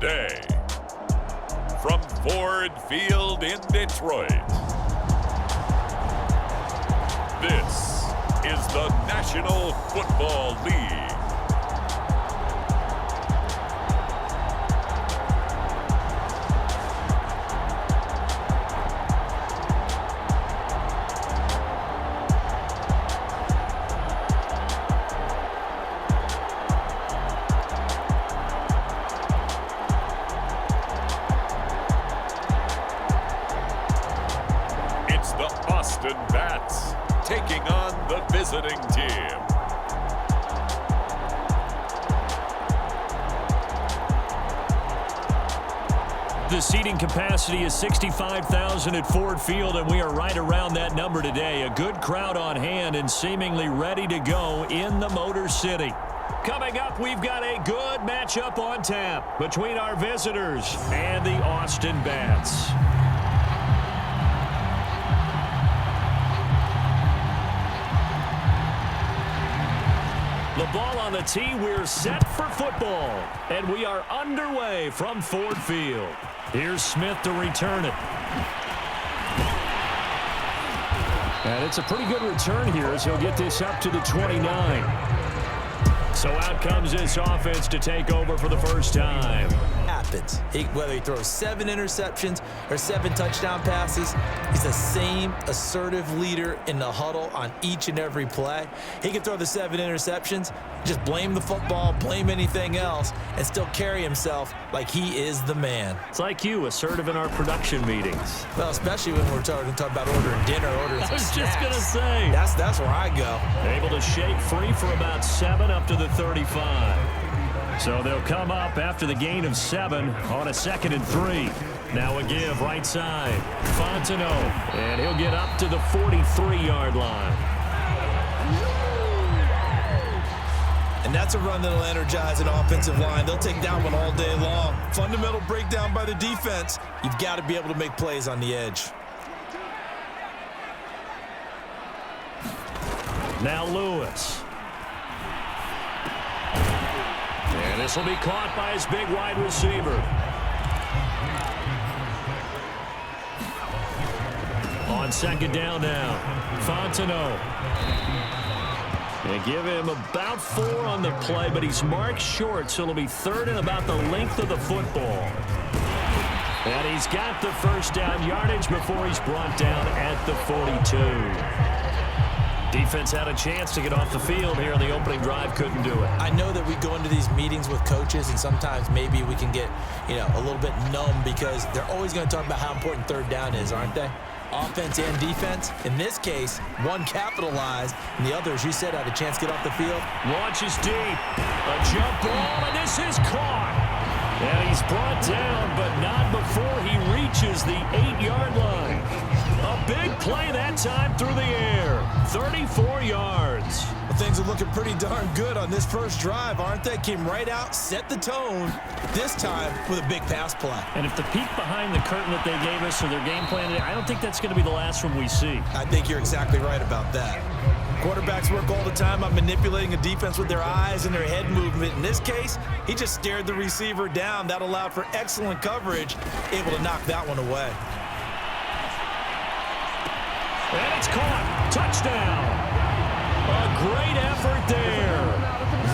today, from Ford Field in Detroit, this is the National Football League. Taking on the visiting team. The seating capacity is 65,000 at Ford Field, and we are right around that number today. A good crowd on hand and seemingly ready to go in the Motor City. Coming up, we've got a good matchup on tap between our visitors and the Austin Bats. The ball on the tee, we're set for football. And we are underway from Ford Field. Here's Smith to return it. And it's a pretty good return here as he'll get this up to the 29. So out comes this offense to take over for the first time. Happens. Whether he throws 7 interceptions or 7 touchdown passes, he's the same assertive leader in the huddle on each and every play. He can throw the 7 interceptions, just blame the football, blame anything else, and still carry himself like he is the man. It's like you, assertive in our production meetings. Well, especially when we're talking about ordering dinner, ordering some snacks. I was just going to say. That's where I go. Able to shake free for about 7 up to the 35. So they'll come up after the gain of 7 on a 2nd and 3. Now a give right side. Fontenot. And he'll get up to the 43-yard line. And that's a run that'll energize an offensive line. They'll take that one all day long. Fundamental breakdown by the defense. You've got to be able to make plays on the edge. Now Lewis. And this will be caught by his big wide receiver. On 2nd down now. Fontenot. They give him about 4 on the play, but he's marked short, so it'll be 3rd and about the length of the football. And he's got the first down yardage before he's brought down at the 42. Defense had a chance to get off the field here on the opening drive, couldn't do it. I know that we go into these meetings with coaches, and sometimes maybe we can get, a little bit numb because they're always going to talk about how important 3rd down is, aren't they? Offense and defense. In this case, one capitalized, and the other, as you said, had a chance to get off the field. Launches deep. A jump ball, and this is caught. And he's brought down, but not before he reaches the 8-yard line. A big play that time through the air. 34 yards. Well, things are looking pretty darn good on this first drive, aren't they? Came right out, set the tone, this time with a big pass play. And if the peek behind the curtain that they gave us or their game plan today, I don't think that's going to be the last one we see. I think you're exactly right about that. Quarterbacks work all the time on manipulating a defense with their eyes and their head movement. In this case, he just stared the receiver down. That allowed for excellent coverage, able to knock that one away. And it's caught. Touchdown. A great effort there.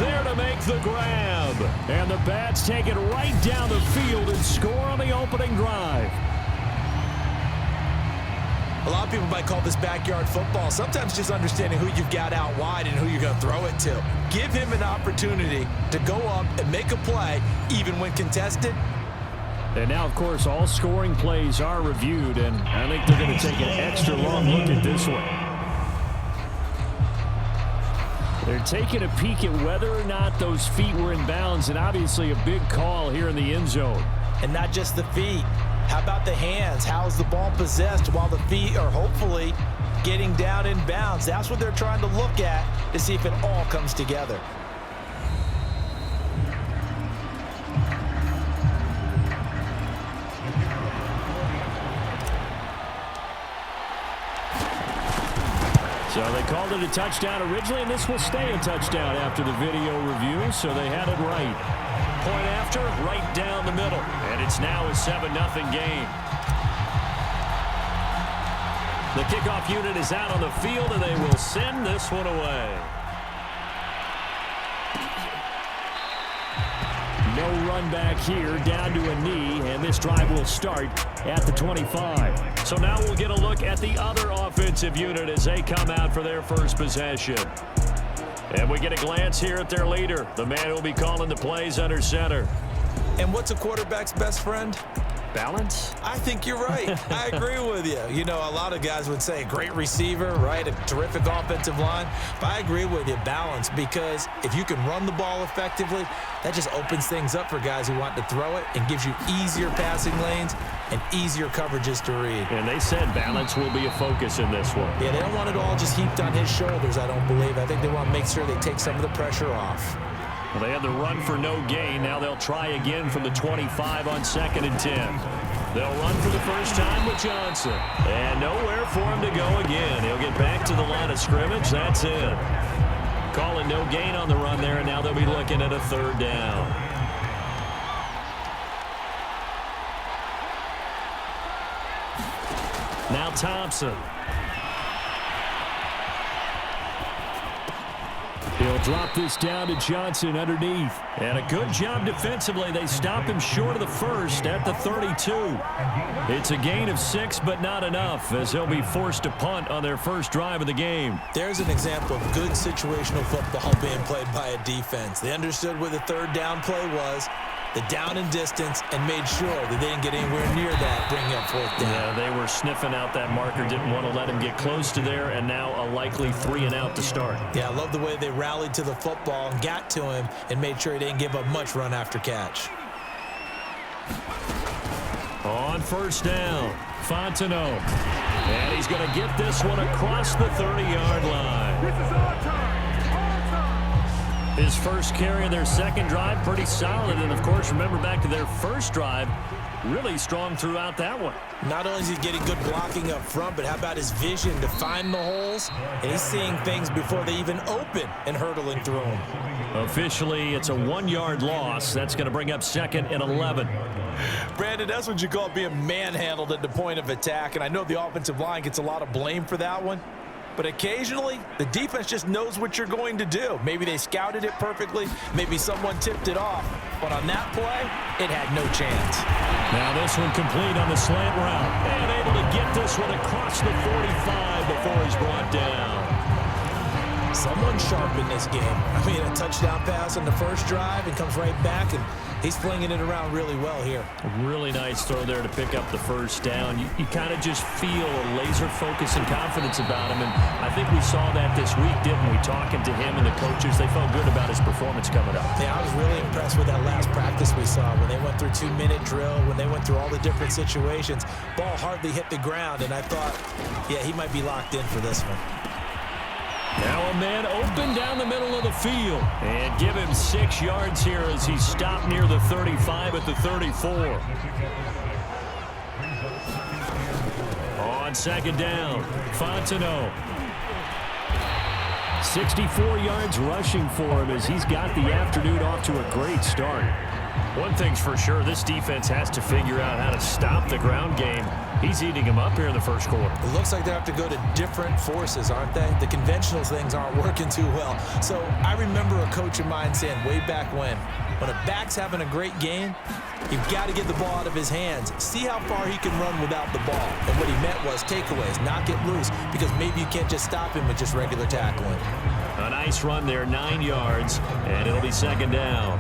There to make the grab. And the Bats take it right down the field and score on the opening drive. A lot of people might call this backyard football. Sometimes just understanding who you've got out wide and who you're going to throw it to. Give him an opportunity to go up and make a play, even when contested. And now, of course, all scoring plays are reviewed, and I think they're going to take an extra long look at this one. They're taking a peek at whether or not those feet were in bounds, and obviously a big call here in the end zone. And not just the feet. How about the hands? How's the ball possessed while the feet are hopefully getting down in bounds? That's what they're trying to look at to see if it all comes together. So they called it a touchdown originally, and this will stay a touchdown after the video review, so they had it right. point after, right down the middle. And it's now a 7-0 game. The kickoff unit is out on the field, and they will send this one away. No run back here, down to a knee, and this drive will start at the 25. So now we'll get a look at the other offensive unit as they come out for their first possession. And we get a glance here at their leader, the man who will be calling the plays under center. And what's a quarterback's best friend? Balance? I think you're right. I agree with you. You know, a lot of guys would say a great receiver, right? A terrific offensive line. But I agree with you, balance, because if you can run the ball effectively, that just opens things up for guys who want to throw it and gives you easier passing lanes and easier coverages to read. And they said balance will be a focus in this one. Yeah, they don't want it all just heaped on his shoulders, I don't believe. I think they want to make sure they take some of the pressure off. Well, they had the run for no gain. Now they'll try again from the 25 on 2nd and 10. They'll run for the first time with Johnson. And nowhere for him to go again. He'll get back to the line of scrimmage. That's it. Calling no gain on the run there, and now they'll be looking at a 3rd down. Now Thompson. He'll drop this down to Johnson underneath. And a good job defensively. They stop him short of the first at the 32. It's a gain of 6, but not enough, as they'll be forced to punt on their first drive of the game. There's an example of good situational football being played by a defense. They understood where the 3rd down play was, the down and distance, and made sure that they didn't get anywhere near that, bringing up 4th down. Yeah, they were sniffing out that marker, didn't want to let him get close to there, and now a likely 3 and out to start. Yeah, I love the way they rallied to the football and got to him and made sure he didn't give up much run after catch. On 1st down, Fontenot. And he's going to get this one across the 30-yard line. This is our time. His first carry of their 2nd drive, pretty solid. And, of course, remember back to their first drive, really strong throughout that one. Not only is he getting good blocking up front, but how about his vision to find the holes? And he's seeing things before they even open and hurtling through them. Officially, it's a 1-yard loss. That's going to bring up 2nd and 11. Brandon, that's what you call being manhandled at the point of attack. And I know the offensive line gets a lot of blame for that one. But occasionally, the defense just knows what you're going to do. Maybe they scouted it perfectly. Maybe someone tipped it off. But on that play, it had no chance. Now this one complete on the slant route. And able to get this one across the 45 before he's brought down. Someone sharp in this game. I mean, a touchdown pass on the first drive and comes right back, and he's flinging it around really well here. A really nice throw there to pick up the 1st down. You kind of just feel a laser focus and confidence about him, and I think we saw that this week, didn't we? Talking to him and the coaches, they felt good about his performance coming up. Yeah, I was really impressed with that last practice we saw when they went through 2-minute drill, when they went through all the different situations. Ball hardly hit the ground, and I thought, yeah, he might be locked in for this one. Now a man open down the middle of the field. And give him 6 yards here as he stopped near the 35 at the 34. On 2nd down, Fontenot. 64 yards rushing for him as he's got the afternoon off to a great start. One thing's for sure, this defense has to figure out how to stop the ground game. He's eating him up here in the first quarter. It looks like they have to go to different forces, aren't they? The conventional things aren't working too well. So I remember a coach of mine saying way back when a back's having a great game, you've got to get the ball out of his hands. See how far he can run without the ball. And what he meant was takeaways, knock it loose, because maybe you can't just stop him with just regular tackling. A nice run there, 9 yards, and it'll be 2nd down.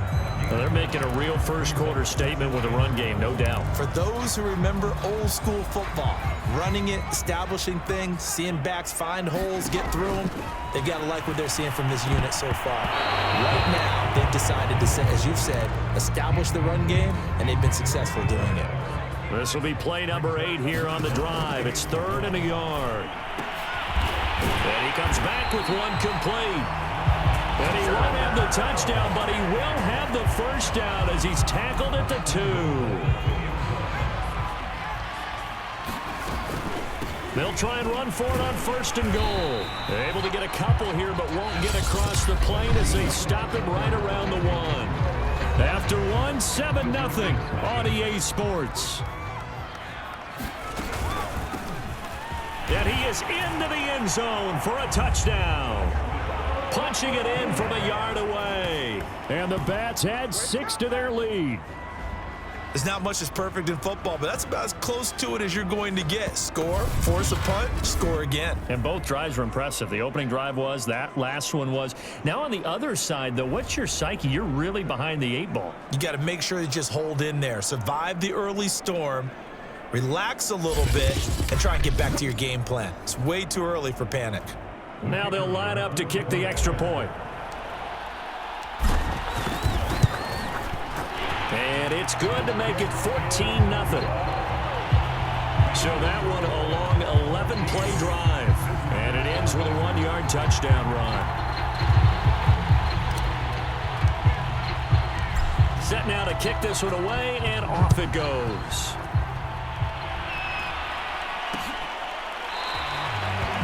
Well, they're making a real first quarter statement with a run game, no doubt. For those who remember old school football, running it, establishing things, seeing backs find holes, get through them, they've got to like what they're seeing from this unit so far. Right now, they've decided to, as you've said, establish the run game, and they've been successful doing it. This will be play number 8 here on the drive. It's 3rd and a yard. And he comes back with one complete. And he won't have the touchdown, but he will have the 1st down as he's tackled at the 2. They'll try and run for it on 1st and goal. They're able to get a couple here, but won't get across the plane as they stop him right around the 1. After 1, won 7-0 on EA Sports. And he is into the end zone for a touchdown. Punching it in from a yard away. And the Bats add 6 to their lead. There's not much that's perfect in football, but that's about as close to it as you're going to get. Score, force a punt, score again. And both drives were impressive. The opening drive was, that last one was. Now on the other side, though, what's your psyche? You're really behind the 8 ball. You got to make sure you just hold in there. Survive the early storm. Relax a little bit and try and get back to your game plan. It's way too early for panic. Now they'll line up to kick the extra point. And it's good to make it 14-0. So that one a long 11-play drive. And it ends with a 1-yard touchdown run. Set now to kick this one away, and off it goes.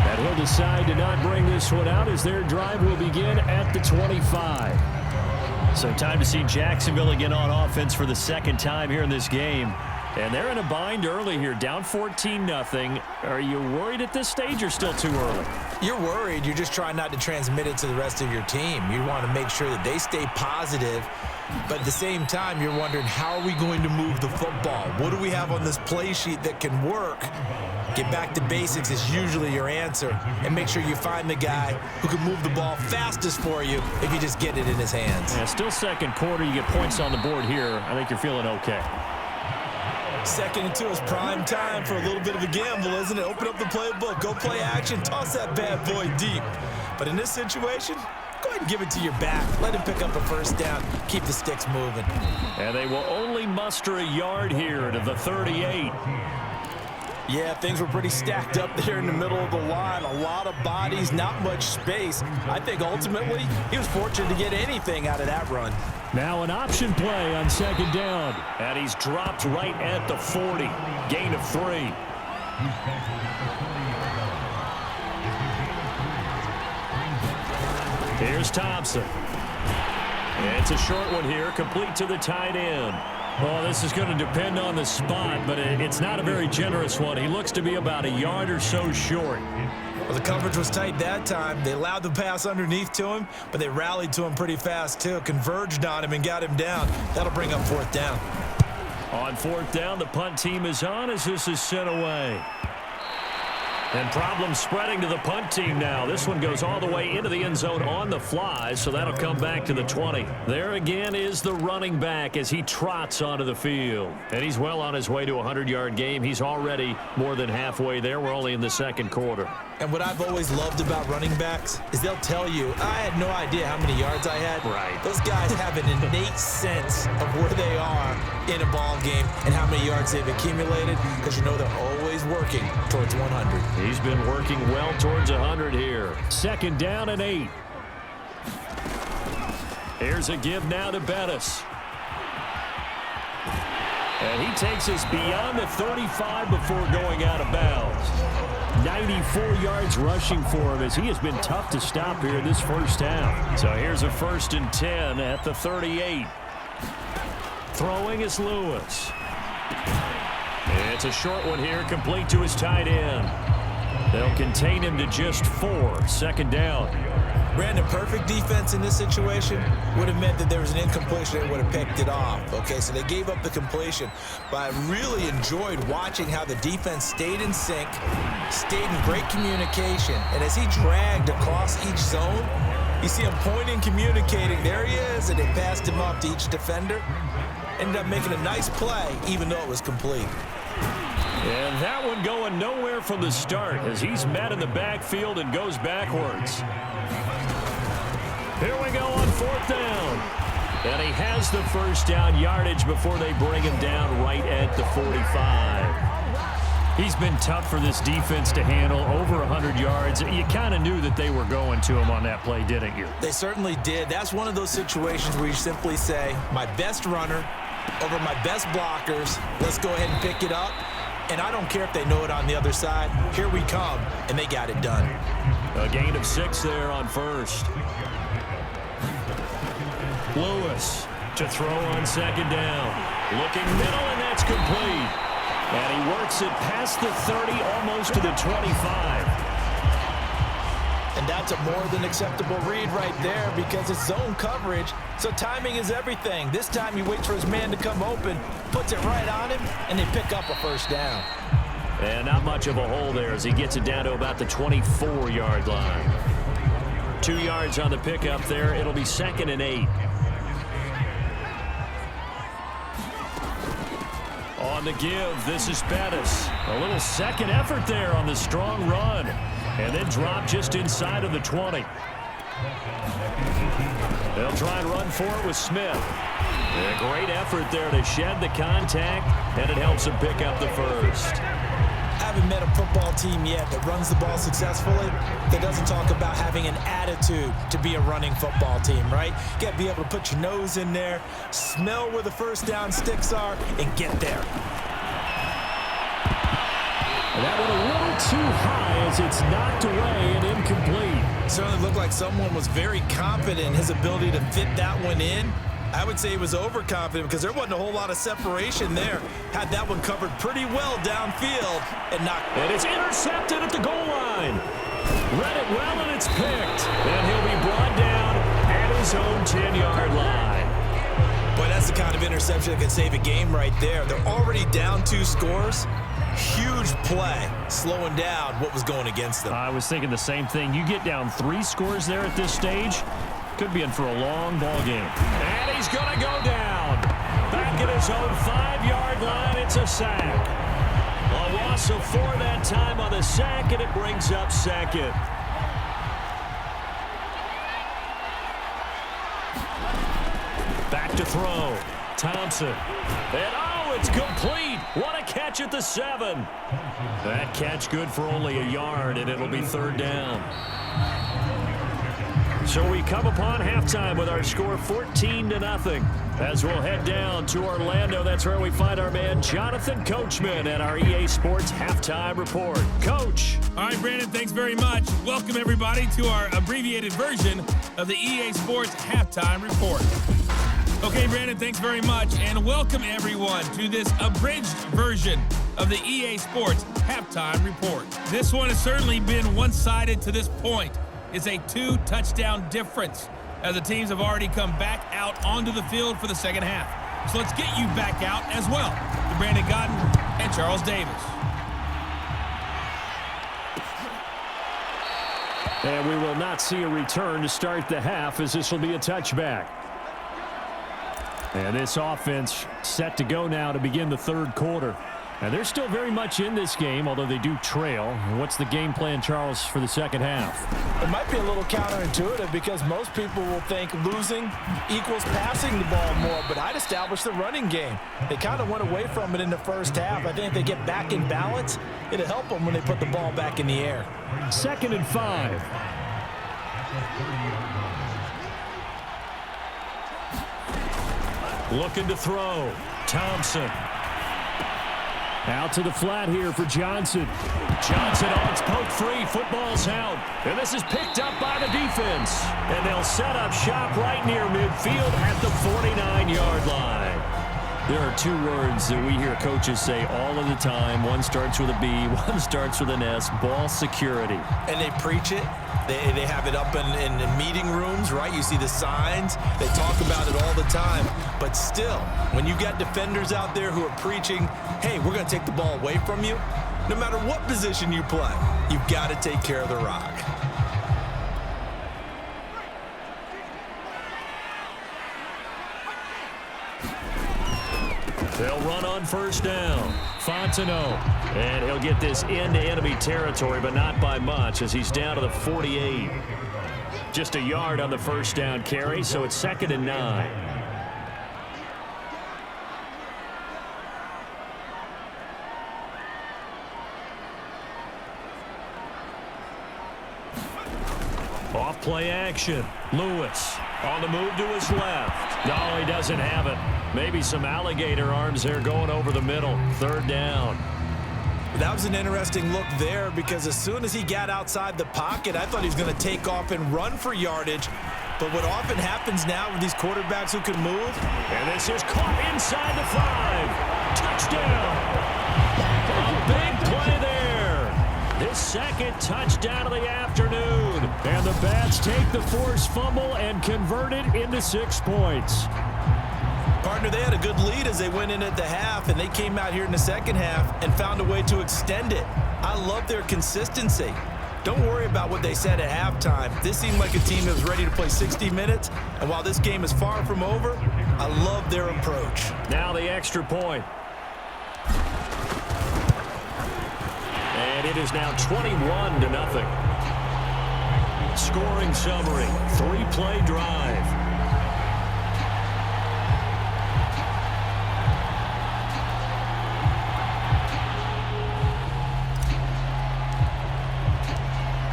And he'll decide to not bring this one out as their drive will begin at the 25. So time to see Jacksonville again on offense for the second time here in this game. And they're in a bind early here, down 14-0. Are you worried at this stage or still too early? You're worried. You're just trying not to transmit it to the rest of your team. You want to make sure that they stay positive. But at the same time, you're wondering, how are we going to move the football? What do we have on this play sheet that can work? Get back to basics is usually your answer. And make sure you find the guy who can move the ball fastest for you if you just get it in his hands. Yeah, still second quarter. You get points on the board here. I think you're feeling okay. 2nd and 2 is prime time for a little bit of a gamble, isn't it? Open up the playbook, go play action, toss that bad boy deep. But in this situation, go ahead and give it to your back. Let him pick up a first down. Keep the sticks moving. And they will only muster a yard here to the 38. Yeah, things were pretty stacked up there in the middle of the line. A lot of bodies, not much space. I think ultimately he was fortunate to get anything out of that run. Now an option play on 2nd down. And he's dropped right at the 40. Gain of 3. Here's Thompson. It's a short one here, complete to the tight end. Well, this is going to depend on the spot, but it's not a very generous one. He looks to be about a yard or so short. Well, the coverage was tight that time. They allowed the pass underneath to him, but they rallied to him pretty fast, too. Converged on him and got him down. That'll bring up 4th down. On 4th down, the punt team is on as this is sent away. And problems spreading to the punt team now. This one goes all the way into the end zone on the fly, so that'll come back to the 20. There again is the running back as he trots onto the field. And he's well on his way to a 100-yard game. He's already more than halfway there. We're only in the 2nd quarter. And what I've always loved about running backs is they'll tell you, I had no idea how many yards I had. Right. Those guys have an innate sense of where they are in a ball game and how many yards they've accumulated, because you know they're always working towards 100. He's been working well towards 100 here. 2nd down and 8. Here's a give now to Bettis. And he takes us beyond the 35 before going out of bounds. 94 yards rushing for him as he has been tough to stop here in this first half. So here's a 1st and 10 at the 38. Throwing is Lewis. It's a short one here, complete to his tight end. They'll contain him to just 4. 2nd down. Brandon, perfect defense in this situation would have meant that there was an incompletion and would have picked it off. Okay, so they gave up the completion. But I really enjoyed watching how the defense stayed in sync, stayed in great communication. And as he dragged across each zone, you see him pointing, communicating. There he is, and they passed him up to each defender. Ended up making a nice play, even though it was complete. And that one going nowhere from the start as he's met in the backfield and goes backwards. Here we go on 4th down. And he has the first down yardage before they bring him down right at the 45. He's been tough for this defense to handle, over 100 yards. You kind of knew that they were going to him on that play, didn't you? They certainly did. That's one of those situations where you simply say, my best runner over my best blockers, let's go ahead and pick it up. And I don't care if they know it on the other side. Here we come, and they got it done. A gain of 6 there on 1st. Lewis To throw on second down. Looking middle, and that's complete. And he works it past the 30, almost to the 25. And that's a more than acceptable read right there because it's zone coverage, so timing is everything. This time he waits for his man to come open, puts it right on him, and they pick up a first down. And not much of a hole there as he gets it down to about the 24-yard line. 2 yards on the pickup there. It'll be 2nd and 8. On the give, this is Bettis. A little second effort there on the strong run. And then drop just inside of the 20. They'll try and run for it with Smith. A great effort there to shed the contact, and it helps him pick up the first. Haven't met a football team yet that runs the ball successfully that doesn't talk about having an attitude to be a running football team, right? You got to be able to put your nose in there, smell where the first down sticks are, and get there. That one a little too high as it's knocked away and incomplete. Certainly looked like someone was very confident in his ability to fit that one in. I would say he was overconfident because there wasn't a whole lot of separation there. Had that one covered pretty well downfield and knocked. And it's intercepted at the goal line. Read it well, and it's picked. And he'll be brought down at his own 10-yard line. Boy, that's the kind of interception that can save a game right there. They're already down 2 scores. Huge play, slowing down what was going against them. I was thinking the same thing. You get down 3 scores there at this stage, could be in for a long ball game. And he's going to go down. Back at his own 5-yard line, it's a sack. A loss of 4 that time on the sack, and it brings up 2nd. Back to throw. Thompson. And it's complete. What a catch at the 7. That catch good for only a yard, and it'll be 3rd down. So we come upon halftime with our score 14-0. As we'll head down to Orlando, that's where we find our man Jonathan Coachman at our EA Sports Halftime Report. Coach. All right, Brandon, thanks very much. Welcome, everybody, to our abbreviated version of the EA Sports Halftime Report. Okay, Brandon, thanks very much, and welcome everyone to this abridged version of the EA Sports Halftime Report. This one has certainly been one-sided to this point. It's a 2-touchdown difference as the teams have already come back out onto the field for the second half. So let's get you back out as well to Brandon Godden and Charles Davis. And we will not see a return to start the half as this will be a touchback. And this offense set to go now to begin the 3rd quarter. And they're still very much in this game, although they do trail. What's the game plan, Charles, for the second half? It might be a little counterintuitive because most people will think losing equals passing the ball more, but I'd establish the running game. They kind of went away from it in the first half. I think if they get back in balance, it'll help them when they put the ball back in the air. 2nd and 5. Looking to throw. Thompson. Out to the flat here for Johnson. Johnson, it's poked free. Football's out. And this is picked up by the defense. And they'll set up shop right near midfield at the 49-yard line. There are 2 words that we hear coaches say all of the time. One starts with a B, one starts with an S. Ball security. And they preach it. They have it up in meeting rooms, right? You see the signs. They talk about it all the time. But still, when you got defenders out there who are preaching, hey, we're going to take the ball away from you, no matter what position you play, you've got to take care of the rock. They'll run on first down. Fontenot. And he'll get this into enemy territory, but not by much as he's down to the 48. Just a yard on the first down carry, so it's 2nd and 9. Off play action. Lewis on the move to his left. No, he doesn't have it. Maybe some alligator arms there going over the middle. 3rd down. That was an interesting look there because as soon as he got outside the pocket, I thought he was going to take off and run for yardage. But what often happens now with these quarterbacks who can move. And this is caught inside the 5. Touchdown. A big play there. His second touchdown of the afternoon. And the Bats take the forced fumble and convert it into 6 points. Partner, they had a good lead as they went in at the half, and they came out here in the second half and found a way to extend it. I love their consistency. Don't worry about what they said at halftime. This seemed like a team that was ready to play 60 minutes, and while this game is far from over, I love their approach. Now the extra point. And it is now 21-0. Scoring summary, 3-play drive.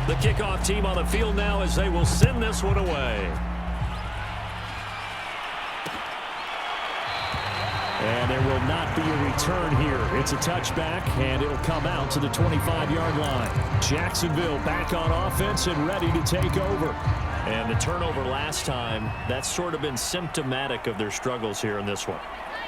The kickoff team on the field now as they will send this one away. And there will not be a return here. It's a touchback, and it'll come out to the 25-yard line. Jacksonville back on offense and ready to take over. And the turnover last time, that's sort of been symptomatic of their struggles here in this one.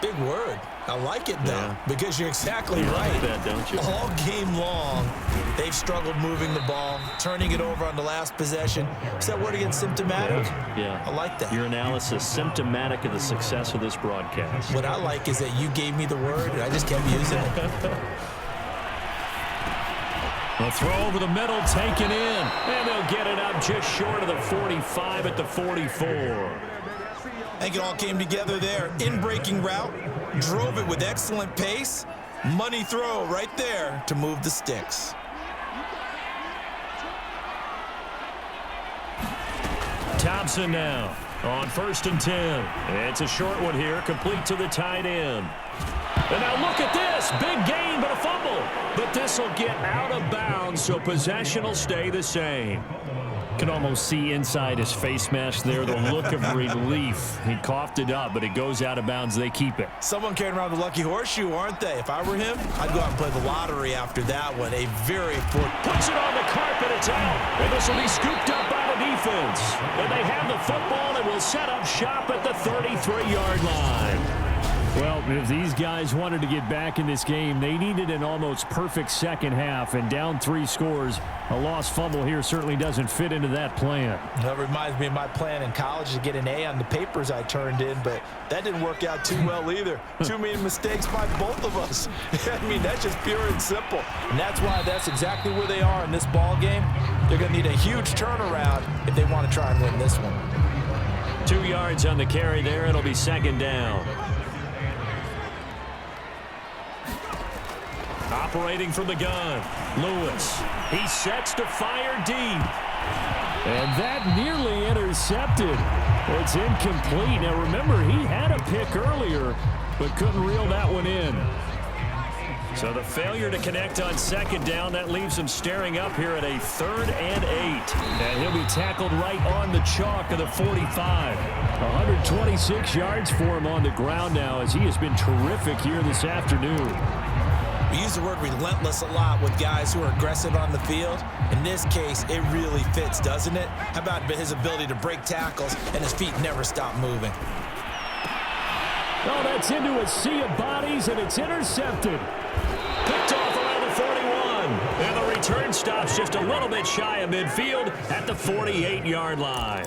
Big word. I like it, though, because you're exactly right. Like that, don't you? All game long, they've struggled moving the ball, turning it over on the last possession. Is that word again, symptomatic? Yeah. I like that. Your analysis, symptomatic of the success of this broadcast. What I like is that you gave me the word, and I just kept using it. A throw over the middle, taken in. And they'll get it up just short of the 45 at the 44. I think it all came together there. In-breaking route, drove it with excellent pace. Money throw right there to move the sticks. Thompson now on 1st and 10. It's a short one here, complete to the tight end. And now look at this. Big gain, but a fumble. But this will get out of bounds, so possession will stay the same. Can almost see inside his face mask there the look of relief. He coughed it up, but it goes out of bounds. They keep it. Someone carrying around the lucky horseshoe, aren't they? If I were him, I'd go out and play the lottery after that one. A very important. Puts it on the carpet. It's out. And this will be scooped up by the defense. And they have the football and will set up shop at the 33-yard line. Well, if these guys wanted to get back in this game, they needed an almost perfect second half, and down 3 scores. A lost fumble here certainly doesn't fit into that plan. That reminds me of my plan in college to get an A on the papers I turned in, but that didn't work out too well either. Too many mistakes by both of us. I mean, that's just pure and simple. And that's why that's exactly where they are in this ball game. They're going to need a huge turnaround if they want to try and win this one. 2 yards on the carry there. It'll be second down. Operating from the gun, Lewis. He sets to fire deep. And that nearly intercepted. It's incomplete. Now remember, he had a pick earlier, but couldn't reel that one in. So the failure to connect on second down, that leaves him staring up here at a 3rd and 8. And he'll be tackled right on the chalk of the 45. 126 yards for him on the ground now, as he has been terrific here this afternoon. We use the word relentless a lot with guys who are aggressive on the field. In this case, it really fits, doesn't it? How about his ability to break tackles and his feet never stop moving? Oh, that's into a sea of bodies, and it's intercepted. Picked off around the 41. And the return stops just a little bit shy of midfield at the 48-yard line.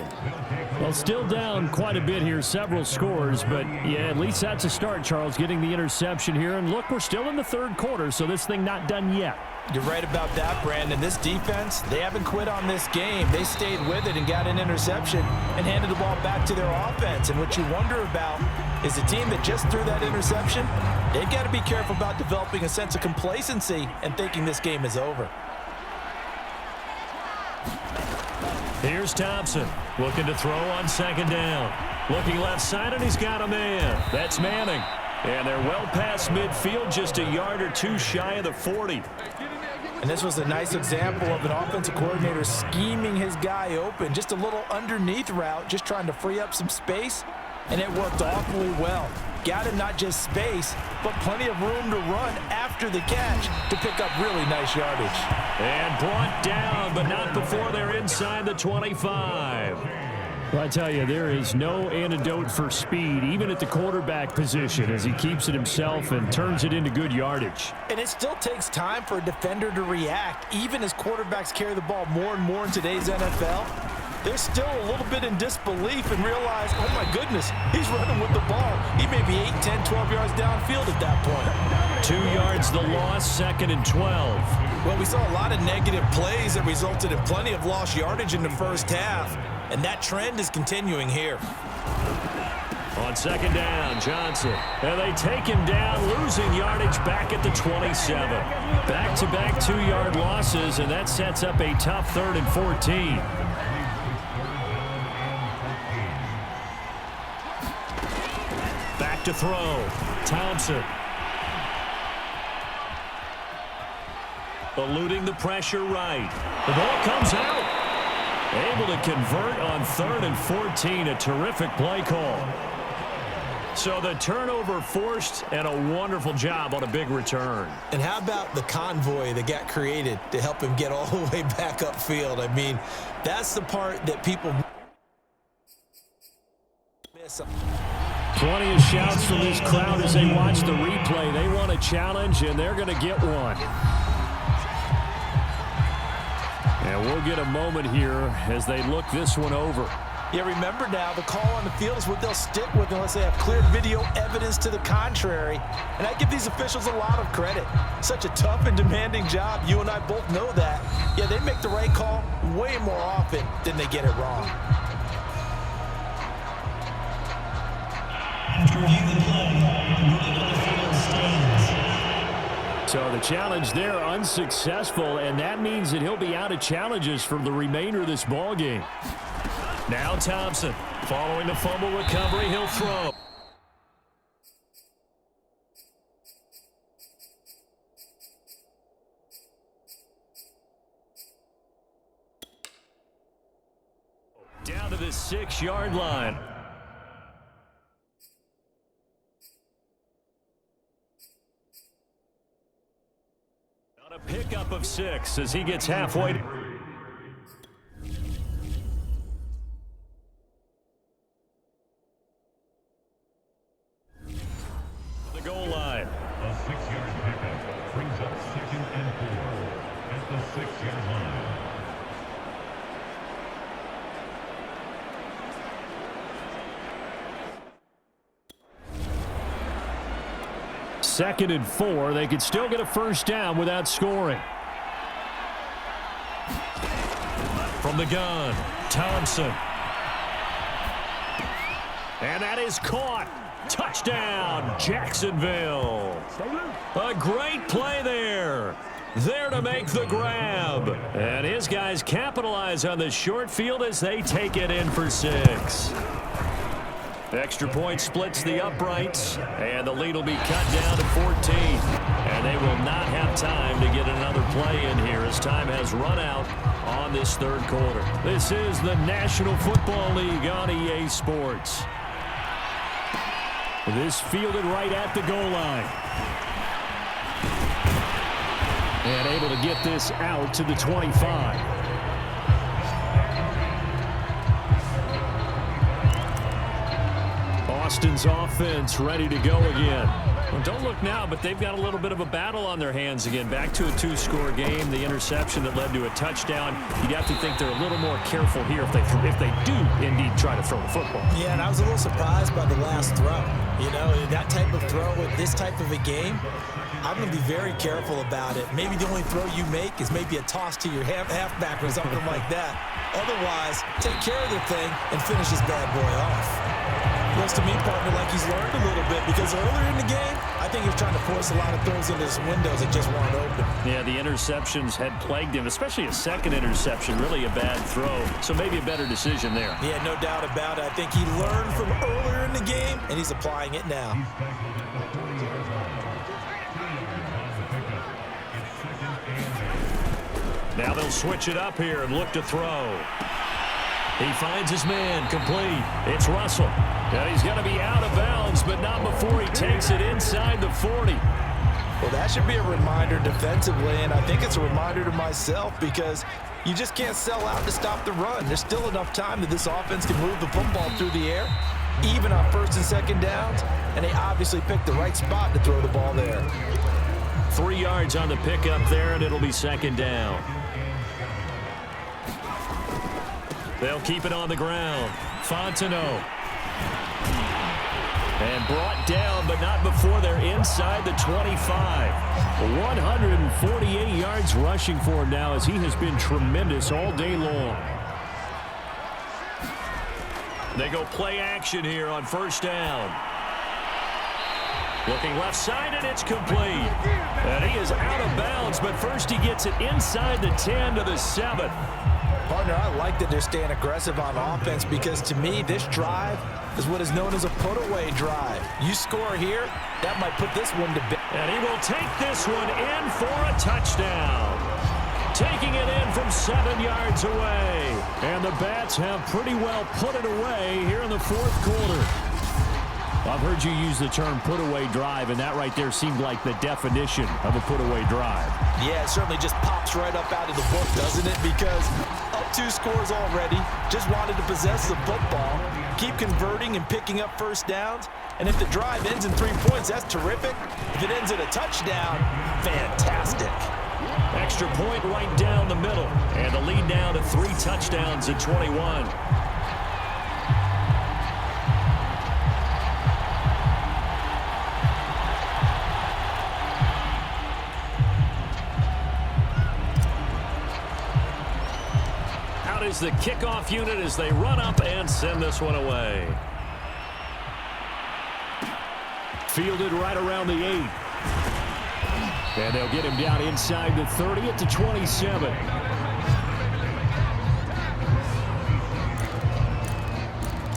Well, still down quite a bit here, several scores, but yeah, at least that's a start, Charles, getting the interception here. And look, we're still in the 3rd quarter, so this thing not done yet. You're right about that, Brandon. This defense, they haven't quit on this game. They stayed with it and got an interception and handed the ball back to their offense. And what you wonder about is the team that just threw that interception, they've got to be careful about developing a sense of complacency and thinking this game is over. Here's Thompson, looking to throw on second down. Looking left side, and he's got a man. That's Manning. And they're well past midfield, just a yard or 2 shy of the 40. And this was a nice example of an offensive coordinator scheming his guy open. Just a little underneath route, just trying to free up some space. And it worked awfully well. Got him not just space, but plenty of room to run after the catch to pick up really nice yardage. And brought down, but not before they're inside the 25. Well, I tell you, there is no antidote for speed, even at the quarterback position, as he keeps it himself and turns it into good yardage. And it still takes time for a defender to react, even as quarterbacks carry the ball more and more in today's NFL. They're still a little bit in disbelief and realize, oh my goodness, he's running with the ball. He may be 8, 10, 12 yards downfield at that point. 2 yards the loss, 2nd and 12. Well, we saw a lot of negative plays that resulted in plenty of lost yardage in the first half, and that trend is continuing here. On 2nd down, Johnson. And they take him down, losing yardage back at the 27. Back-to-back 2-yard losses, and that sets up a tough 3rd and 14. Back to throw. Thompson. Eluding the pressure right. The ball comes out. Able to convert on 3rd and 14. A terrific play call. So the turnover forced, and a wonderful job on a big return. And how about the convoy that got created to help him get all the way back upfield? I mean, that's the part that people miss. Plenty of shouts from this crowd as they watch the replay. They want a challenge, and they're going to get one. And we'll get a moment here as they look this one over. Yeah, remember now, the call on the field is what they'll stick with unless they have clear video evidence to the contrary. And I give these officials a lot of credit. Such a tough and demanding job. You and I both know that. Yeah, they make the right call way more often than they get it wrong. After reviewing the play, moving on the field stands. So the challenge there unsuccessful, and that means that he'll be out of challenges for the remainder of this ball game. Now Thompson, following the fumble recovery, he'll throw. Down to the 6-yard line. On a pickup of 6 as he gets halfway. Goal line. A 6-yard pickup brings up 2nd and 4 at the 6-yard line. Second and 4. They could still get a first down without scoring. From the gun, Thompson. And that is caught. Touchdown, Jacksonville. A great play there. There to make the grab. And his guys capitalize on the short field as they take it in for 6. Extra point splits the uprights, and the lead will be cut down to 14. And they will not have time to get another play in here as time has run out on this 3rd quarter. This is the National Football League on EA Sports. This fielded right at the goal line. And able to get this out to the 25. Austin's offense ready to go again. Well, don't look now, but they've got a little bit of a battle on their hands again. Back to a 2-score game. The interception that led to a touchdown. You'd have to think they're a little more careful here if they do indeed try to throw the football. Yeah, and I was a little surprised by the last throw. You know, that type of throw with this type of a game, I'm going to be very careful about it. Maybe the only throw you make is maybe a toss to your halfback or something like that. Otherwise, take care of the thing and finish this bad boy off. Looks to me, partner, like he's learned a little bit because earlier in the game, I think he was trying to force a lot of throws into his windows that just weren't open. Yeah, the interceptions had plagued him, especially a second interception, really a bad throw. So maybe a better decision there. Yeah, no doubt about it. I think he learned from earlier in the game, and he's applying it now. Now they'll switch it up here and look to throw. He finds his man, complete. It's Russell. And he's going to be out of bounds, but not before he takes it inside the 40. Well, that should be a reminder defensively, and I think it's a reminder to myself because You just can't sell out to stop the run. There's still enough time that this offense can move the football through the air, even on first and second downs, and they obviously picked the right spot to throw the ball there. 3 yards on the pickup there, and it'll be second down. They'll keep it on the ground. Fontenot. And brought down, but not before they're inside the 25. 148 yards rushing for him now, as he has been tremendous all day long. They go play action here on first down. Looking left side, and it's complete. And he is out of bounds, but first he gets it inside the 10 to the 7. Partner, I like that they're staying aggressive on offense, because to me, this drive is what is known as a put-away drive. You score here, that might put this one to bed. And he will take this one in for a touchdown. Taking it in from 7 yards away. And the Bats have pretty well put it away here in the fourth quarter. I've heard you use the term put-away drive, and that right there seemed like the definition of a put-away drive. Yeah, it certainly just pops right up out of the book, doesn't it? Because up 2 scores already, just wanted to possess the football, keep converting and picking up first downs. And if the drive ends in 3 points, that's terrific. If it ends in a touchdown, fantastic. Extra point right down the middle. And the lead now to 3 touchdowns at 21. Is the kickoff unit as they run up and send this one away. Fielded right around the 8. And they'll get him down inside the 30 at the 27.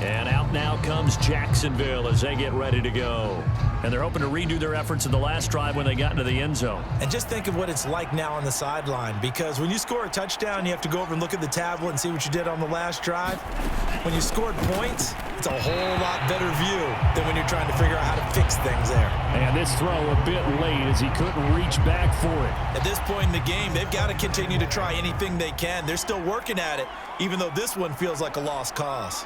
And out now comes Jacksonville as they get ready to go. And they're hoping to redo their efforts in the last drive when they got into the end zone. And just think of what it's like now on the sideline, because when you score a touchdown, you have to go over and look at the tablet and see what you did on the last drive. When you scored points, it's a whole lot better view than when you're trying to figure out how to fix things there. And this throw a bit late as he couldn't reach back for it. At this point in the game, they've got to continue to try anything they can. They're still working at it, even though this one feels like a lost cause.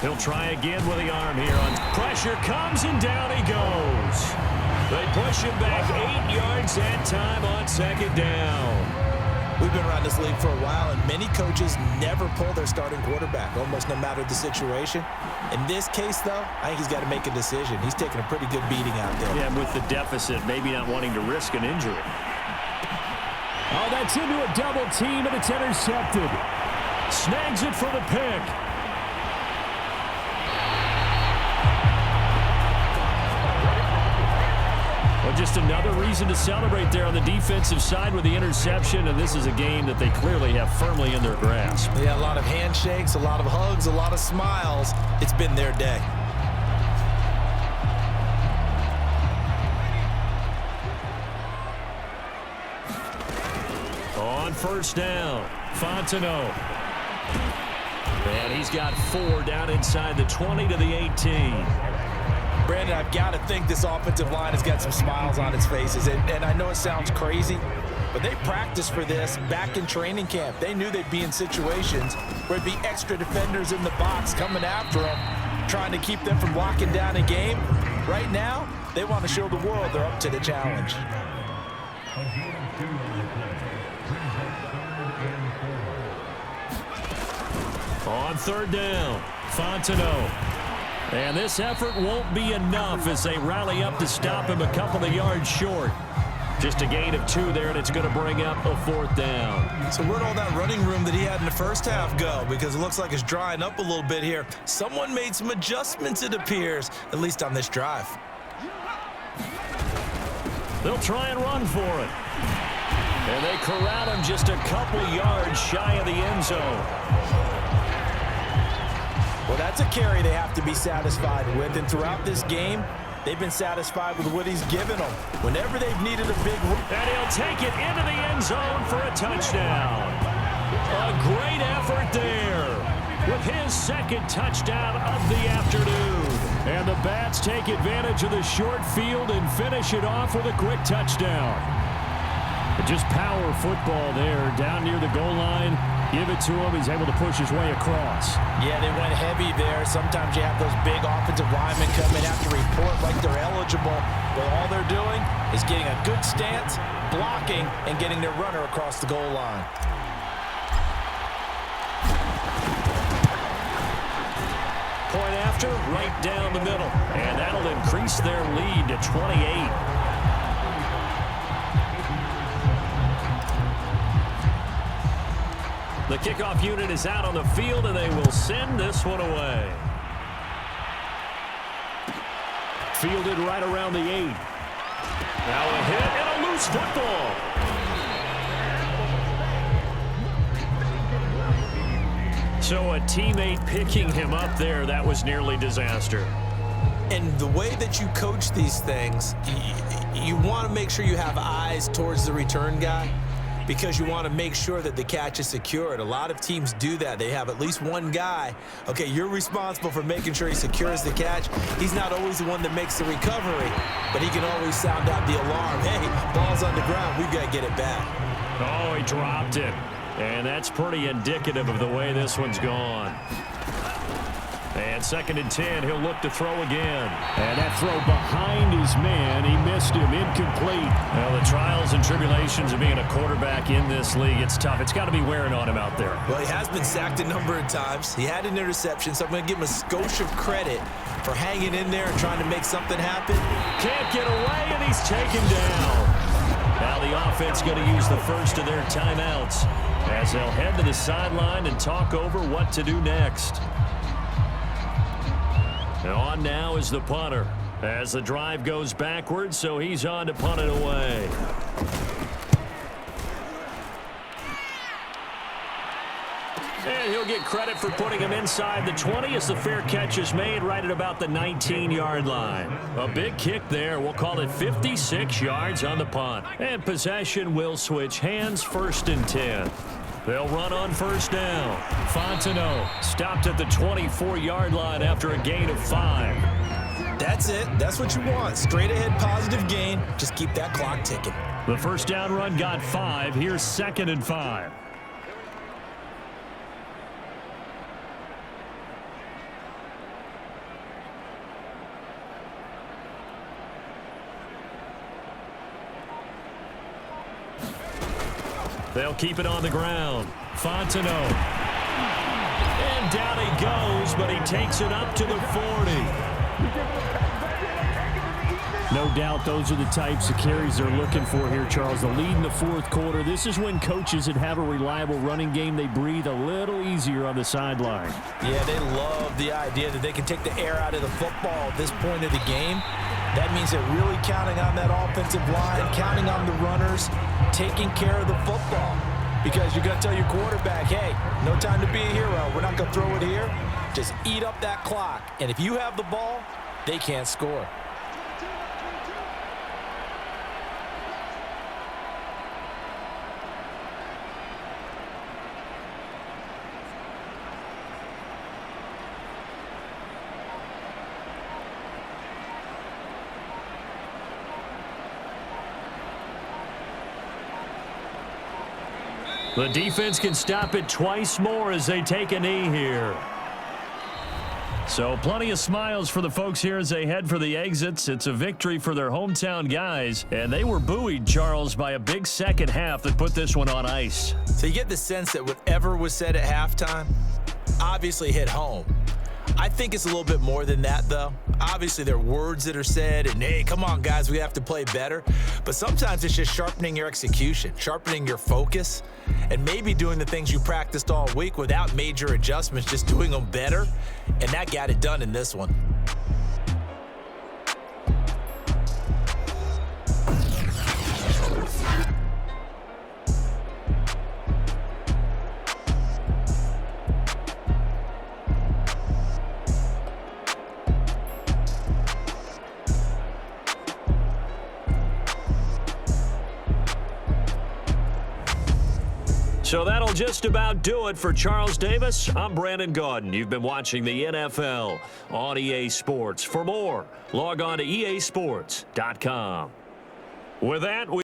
He'll try again with the arm here. Pressure comes, and down he goes. They push him back 8 yards that time on second down. We've been around this league for a while, and many coaches never pull their starting quarterback, almost no matter the situation. In this case, though, I think he's got to make a decision. He's taking a pretty good beating out there. Yeah, with the deficit, maybe not wanting to risk an injury. Oh, that's into a double team, and it's intercepted. Snags it for the pick. Well, just another reason to celebrate there on the defensive side with the interception, and this is a game that they clearly have firmly in their grasp. Yeah, a lot of handshakes, a lot of hugs, a lot of smiles. It's been their day. On first down, Fontenot. And he's got 4 down inside the 20 to the 18. Brandon, I've got to think this offensive line has got some smiles on its faces. And I know it sounds crazy, but they practiced for this back in training camp. They knew they'd be in situations where there'd be extra defenders in the box coming after them, trying to keep them from locking down a game. Right now, they want to show the world they're up to the challenge. On third down, Fontenot. And this effort won't be enough as they rally up to stop him a couple of yards short. Just a gain of 2 there, and it's going to bring up a 4th down. So where'd all that running room that he had in the first half go? Because it looks like it's drying up a little bit here. Someone made some adjustments, it appears, at least on this drive. They'll try and run for it. And they corral him just a couple yards shy of the end zone. Well, that's a carry they have to be satisfied with. And throughout this game, they've been satisfied with what he's given them. Whenever they've needed a big... And he'll take it into the end zone for a touchdown. A great effort there with his 2nd touchdown of the afternoon. And the Bats take advantage of the short field and finish it off with a quick touchdown. Just power football there down near the goal line. Give it to him. He's able to push his way across. Yeah, they went heavy there. Sometimes you have those big offensive linemen come in, have to report like they're eligible, but all they're doing is getting a good stance, blocking, and getting their runner across the goal line. Point after, right down the middle. And that'll increase their lead to 28. The kickoff unit is out on the field, and they will send this one away. Fielded right around the 8. Now a hit and a loose football. So a teammate picking him up there, that was nearly disaster. And the way that you coach these things, you want to make sure you have eyes towards the return guy, because you want to make sure that the catch is secured. A lot of teams do that. They have at least one guy. Okay, you're responsible for making sure he secures the catch. He's not always the one that makes the recovery, but he can always sound out the alarm. Hey, ball's on the ground. We've got to get it back. Oh, he dropped it. And that's pretty indicative of the way this one's gone. And 2nd and 10, he'll look to throw again. And that throw behind his man, he missed him, incomplete. Well, the trials and tribulations of being a quarterback in this league, it's tough. It's got to be wearing on him out there. Well, he has been sacked a number of times. He had an interception, so I'm going to give him a skosh of credit for hanging in there and trying to make something happen. Can't get away, and he's taken down. Now the offense going to use the first of their timeouts as they'll head to the sideline and talk over what to do next. On now is the punter as the drive goes backwards, so he's on to punt it away. And he'll get credit for putting him inside the 20 as the fair catch is made right at about the 19-yard line. A big kick there. We'll call it 56 yards on the punt. And possession will switch hands, 1st and 10. They'll run on 1st down. Fontenot stopped at the 24-yard line after a gain of 5. That's it. That's what you want. Straight ahead positive gain. Just keep that clock ticking. The 1st down run got 5. Here's 2nd and 5. They'll keep it on the ground. Fontenot. And down he goes, but he takes it up to the 40. No doubt those are the types of carries they're looking for here, Charles. The lead in the 4th quarter. This is when coaches that have a reliable running game, they breathe a little easier on the sideline. Yeah, they love the idea that they can take the air out of the football at this point of the game. That means they're really counting on that offensive line, counting on the runners, taking care of the football. Because you're going to tell your quarterback, hey, no time to be a hero. We're not going to throw it here. Just eat up that clock. And if you have the ball, they can't score. The defense can stop it twice more as they take a knee here. So plenty of smiles for the folks here as they head for the exits. It's a victory for their hometown guys, and they were buoyed, Charles, by a big second half that put this one on ice. So you get the sense that whatever was said at halftime obviously hit home. I think it's a little bit more than that, though. Obviously, there are words that are said, and hey, come on, guys, we have to play better. But sometimes it's just sharpening your execution, sharpening your focus, and maybe doing the things you practiced all week without major adjustments, just doing them better. And that got it done in this one. So that'll just about do it for Charles Davis. I'm Brandon Gaudin. You've been watching the NFL on EA Sports. For more, log on to easports.com. With that,